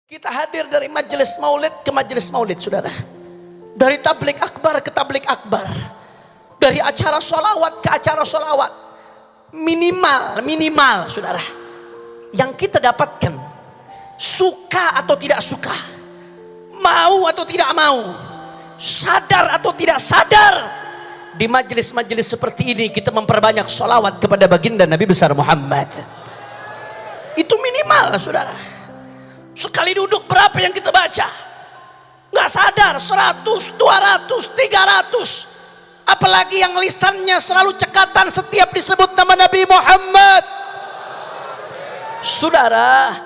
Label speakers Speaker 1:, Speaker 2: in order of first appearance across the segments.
Speaker 1: Kita hadir dari majelis maulid ke majelis maulid, saudara. Dari tablik akbar ke tablik akbar. Dari acara sholawat ke acara sholawat. Minimal, saudara. Yang kita dapatkan, suka atau tidak suka, mau atau tidak mau, sadar atau tidak sadar, di majelis-majelis seperti ini kita memperbanyak sholawat kepada baginda Nabi besar Muhammad. Itu minimal, saudara. Sekali duduk berapa yang kita baca? Nggak sadar, 100, 200, 300. Apalagi yang lisannya selalu cekatan setiap disebut nama Nabi Muhammad. Saudara,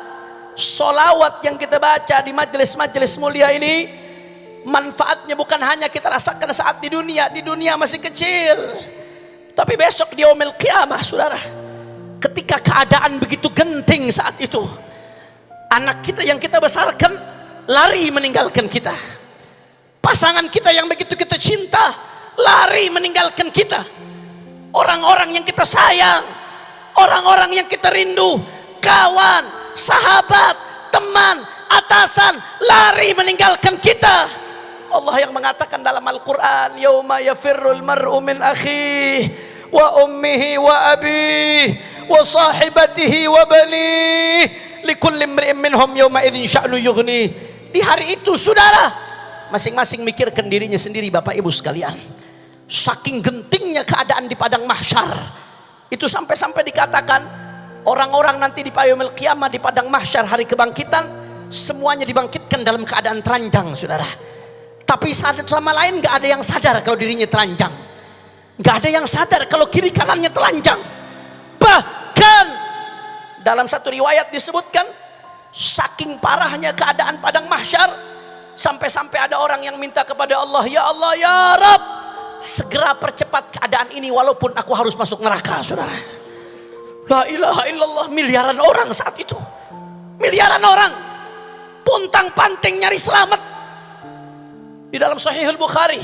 Speaker 1: sholawat yang kita baca di majelis-majelis mulia ini, manfaatnya bukan hanya kita rasakan saat di dunia masih kecil. Tapi besok di yaumil qiyamah, saudara, ketika keadaan begitu genting saat itu, anak kita yang kita besarkan lari meninggalkan kita. Pasangan kita yang begitu kita cinta lari meninggalkan kita. Orang-orang yang kita sayang, orang-orang yang kita rindu, kawan, sahabat, teman, atasan lari meninggalkan kita. Allah yang mengatakan dalam Al-Quran, yauma yafirrul mar'u min akhihi wa ummihi wa abihi wa sahibatihi wa banihi likulli imri'in minhum yawma idzin sya'nu yughni. Di hari itu, saudara, masing-masing mikirkan dirinya sendiri, Bapak Ibu sekalian. Saking gentingnya keadaan di padang mahsyar, itu sampai-sampai dikatakan orang-orang nanti di yaumil qiyamah, di padang mahsyar hari kebangkitan, semuanya dibangkitkan dalam keadaan telanjang, saudara. Tapi satu sama lain gak ada yang sadar kalau dirinya telanjang, gak ada yang sadar kalau kiri kanannya telanjang. Bahkan dalam satu riwayat disebutkan, saking parahnya keadaan padang mahsyar, sampai-sampai ada orang yang minta kepada Allah, ya Allah, ya Rabb, segera percepat keadaan ini walaupun aku harus masuk neraka, saudara. La ilaha illallah. Miliaran orang saat itu, miliaran orang puntang-panting nyari selamat. Di dalam Sahihul Bukhari,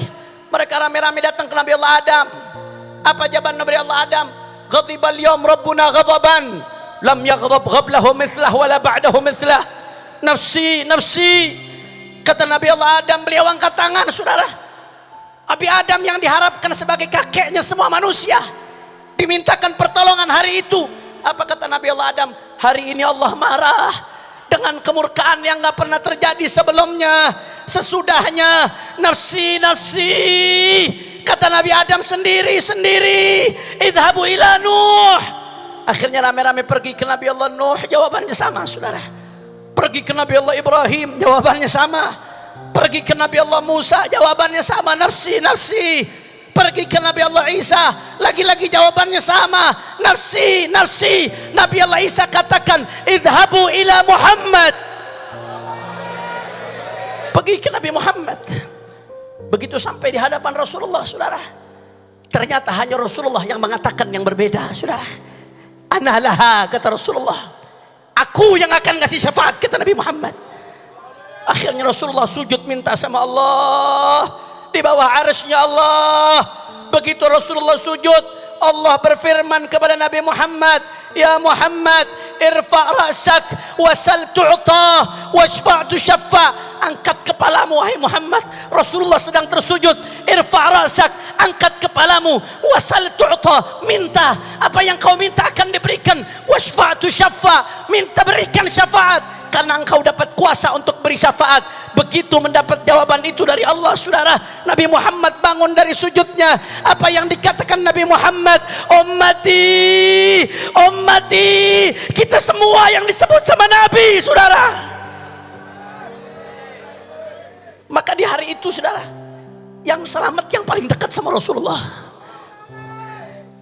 Speaker 1: mereka rame-rame datang ke Nabi Allah Adam. Apa jawaban Nabi Allah Adam? Ghadibal yawm rabbuna ghadaban lam yaghdab qablahu mithlah wala ba'dahu mithlah. Nafsi, nafsi. Kata Nabi Allah Adam, beliau angkat tangan, saudara. Nabi Adam yang diharapkan sebagai kakeknya semua manusia, dimintakan pertolongan hari itu. Apa kata Nabi Allah Adam? Hari ini Allah marah dengan kemurkaan yang gak pernah terjadi sebelumnya, sesudahnya. Nafsi, nafsi. Kata Nabi Adam sendiri, idhabu ila Nuh. Akhirnya rame-rame pergi ke Nabi Allah Nuh, jawabannya sama, saudara. Pergi ke Nabi Allah Ibrahim, jawabannya sama. Pergi ke Nabi Allah Musa, jawabannya sama, nafsi, nafsi. Pergi ke Nabi Allah Isa, lagi-lagi jawabannya sama, nafsi, nafsi. Nabi Allah Isa katakan, idhabu ila Muhammad. Pergi ke Nabi Muhammad. Begitu sampai di hadapan Rasulullah, saudara, ternyata hanya Rasulullah yang mengatakan yang berbeda, saudara. Ana laha, kata Rasulullah, aku yang akan kasih syafaat, kata Nabi Muhammad. Akhirnya Rasulullah sujud minta sama Allah di bawah arsy-Nya Allah. Begitu Rasulullah sujud, Allah berfirman kepada Nabi Muhammad, ya Muhammad, irfa' ra'sak wasal tu'ta washfa' tushaffa. Angkat kepalamu, wahai Muhammad. Rasulullah sedang tersujud. Irfa' ra'sak, angkat kepalamu. Wasal tu'ta, minta. Apa yang kau minta akan diberikan. Washfa' tushaffa, minta berikan syafaat, karena engkau dapat kuasa untuk beri syafaat. Begitu mendapat jawaban itu dari Allah, saudara, Nabi Muhammad bangun dari sujudnya. Apa yang dikatakan Nabi Muhammad? Ummati, ummati. Kita semua yang disebut sama Nabi, saudara. Maka di hari itu, saudara, yang selamat yang paling dekat sama Rasulullah,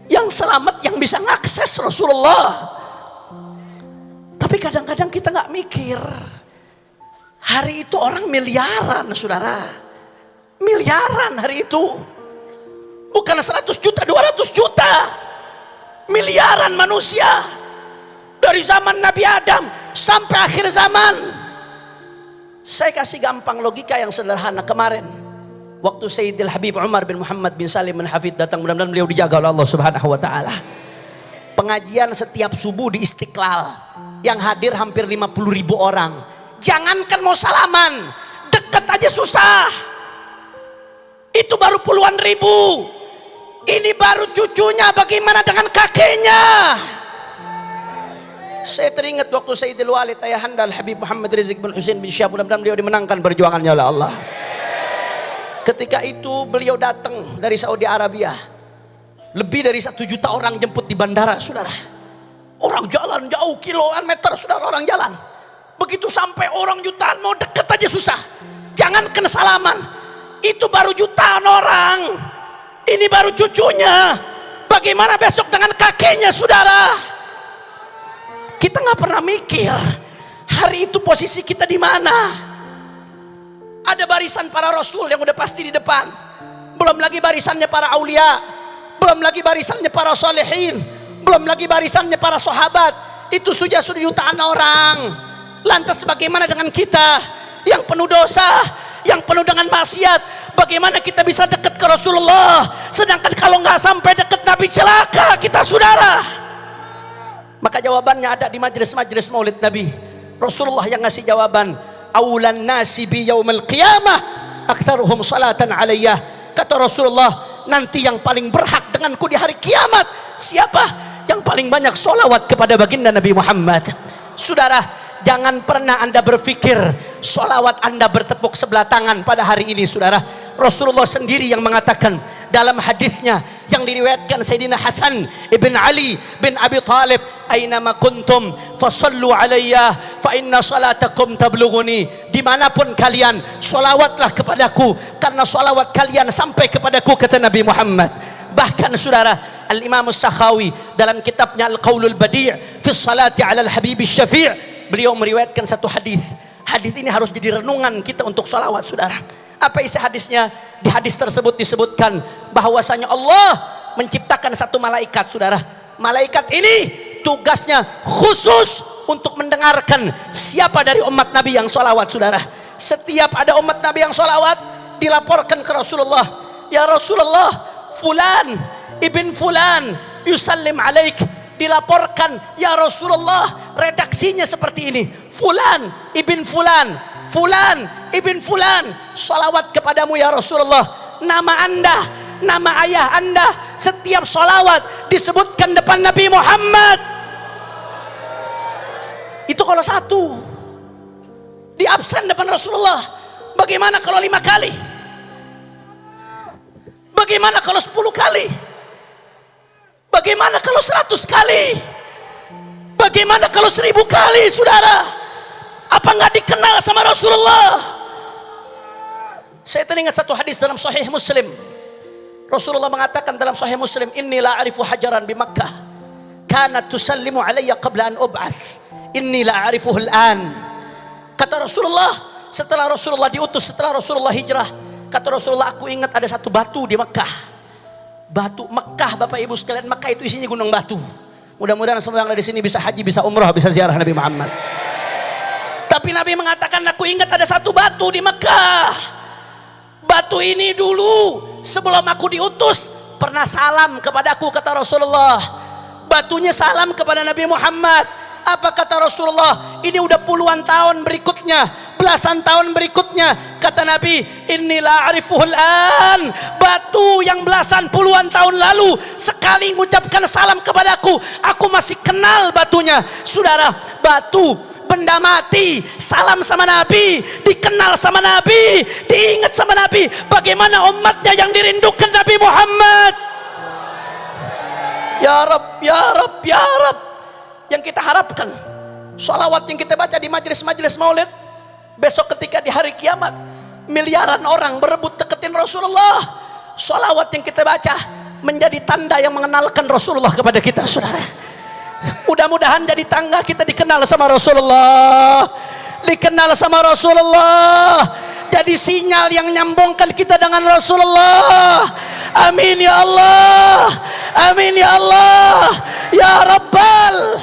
Speaker 1: yang selamat yang bisa mengakses Rasulullah. Tapi kadang-kadang kita gak mikir, hari itu orang miliaran, saudara. Miliaran hari itu. Bukan 100 juta, 200 juta. Miliaran manusia. Dari zaman Nabi Adam sampai akhir zaman. Saya kasih gampang logika yang sederhana. Kemarin waktu Sayyidil Habib Umar bin Muhammad bin Salim bin Hafid datang, mudah-mudahan beliau dijaga oleh Allah Subhanahu wa taala. Pengajian setiap subuh di Istiqlal yang hadir hampir 50.000 orang. Jangankan mau salaman, deket aja susah. Itu baru puluhan ribu. Ini baru cucunya, bagaimana dengan kakeknya? Saya teringat waktu Sayyidil Walid Ayahanda Al-Habib Muhammad Rizik bin Husain bin Syihab, mudah-mudahan beliau dimenangkan perjuangannya oleh Allah. Ketika itu beliau datang dari Saudi Arabia. Lebih dari 1 juta orang jemput di bandara, saudara. Orang jalan jauh kiloan meter, saudara, orang jalan. Begitu sampai orang jutaan mau deket aja susah. Jangan kena salaman. Itu baru jutaan orang. Ini baru cucunya. Bagaimana besok dengan kakeknya, saudara? Kita nggak pernah mikir hari itu posisi kita di mana. Ada barisan para rasul yang udah pasti di depan. Belum lagi barisannya para aulia. Belum lagi barisannya para solehin. Belum lagi barisannya para sahabat. Itu sudah jutaan orang. Lantas bagaimana dengan kita yang penuh dosa, yang penuh dengan maksiat? Bagaimana kita bisa dekat ke Rasulullah? Sedangkan kalau nggak sampai dekat Nabi celaka kita, saudara. Maka jawabannya ada di majelis-majelis maulid Nabi. Rasulullah yang ngasih jawaban. Aulan nasi bi yaumil qiyamah aktsaruhum salatan alayyah. Kata Rasulullah, nanti yang paling berhak denganku di hari kiamat siapa? Yang paling banyak solawat kepada baginda Nabi Muhammad. Saudara, jangan pernah Anda berpikir solawat Anda bertepuk sebelah tangan pada hari ini, saudara. Rasulullah sendiri yang mengatakan dalam hadisnya yang diriwayatkan Sayyidina Hasan ibn Ali bin Abi Talib, "Ainama kuntum fasallu alayya fa inna salatakum tablughuni." Dimanapun kalian, solawatlah kepadaku karena solawat kalian sampai kepadaku, kata Nabi Muhammad. Bahkan saudara, Al-Imam As-Sakhawi dalam kitabnya Al-Qaulul Badi' fi Salati 'ala Al-Habib Asy-Syafi', beliau meriwayatkan satu hadis. Hadis ini harus jadi renungan kita untuk solawat, saudara. Apa isi hadisnya? Di hadis tersebut disebutkan bahwasanya Allah menciptakan satu malaikat, saudara. Malaikat ini tugasnya khusus untuk mendengarkan siapa dari umat Nabi yang sholawat, saudara. Setiap ada umat Nabi yang sholawat, dilaporkan ke Rasulullah. Ya Rasulullah, fulan ibn fulan yusallim alaik. Dilaporkan, ya Rasulullah, redaksinya seperti ini. Fulan ibn fulan, fulan ibn fulan sholawat kepadamu ya Rasulullah. Nama anda, nama ayah anda, setiap sholawat disebutkan depan Nabi Muhammad. Itu kalau satu di absen depan Rasulullah. Bagaimana kalau 5 kali? Bagaimana kalau 10 kali? Bagaimana kalau 100 kali? Bagaimana kalau 1000 kali, saudara? Apa nggak dikenal sama Rasulullah? Saya teringat satu hadis dalam Sahih Muslim. Rasulullah mengatakan dalam Sahih Muslim, "Inni la a'rifu hajaran bi Makkah kanat tusallimu alayya qabla an ub'ats. Inni la a'rifuhu al-an." Kata Rasulullah, setelah Rasulullah diutus, setelah Rasulullah hijrah, kata Rasulullah, aku ingat ada satu batu di Makkah. Batu Makkah, Bapak Ibu sekalian, Makkah itu isinya gunung batu. Mudah-mudahan semua yang ada di sini bisa haji, bisa umrah, bisa ziarah Nabi Muhammad. Tapi Nabi mengatakan, aku ingat ada satu batu di Makkah. Batu ini dulu sebelum aku diutus pernah salam kepadaku, kata Rasulullah. Batunya salam kepada Nabi Muhammad. Apa kata Rasulullah? Ini udah puluhan tahun berikutnya, belasan tahun berikutnya, kata Nabi, "Inilah arifuhul an." Batu yang belasan puluhan tahun lalu sekali mengucapkan salam kepadaku, aku masih kenal batunya. Saudara, batu benda mati salam sama Nabi, dikenal sama Nabi, diingat sama Nabi. Bagaimana umatnya yang dirindukan Nabi Muhammad? Ya Rab, ya Rab, ya Rab. Yang kita harapkan, sholawat yang kita baca di majelis-majelis maulid, besok ketika di hari kiamat miliaran orang berebut deketin Rasulullah, sholawat yang kita baca menjadi tanda yang mengenalkan Rasulullah kepada kita, saudara. Mudah-mudahan jadi tangga kita dikenal sama Rasulullah, dikenal sama Rasulullah, jadi sinyal yang nyambungkan kita dengan Rasulullah. Amin ya Allah, amin ya Allah, ya Rabbal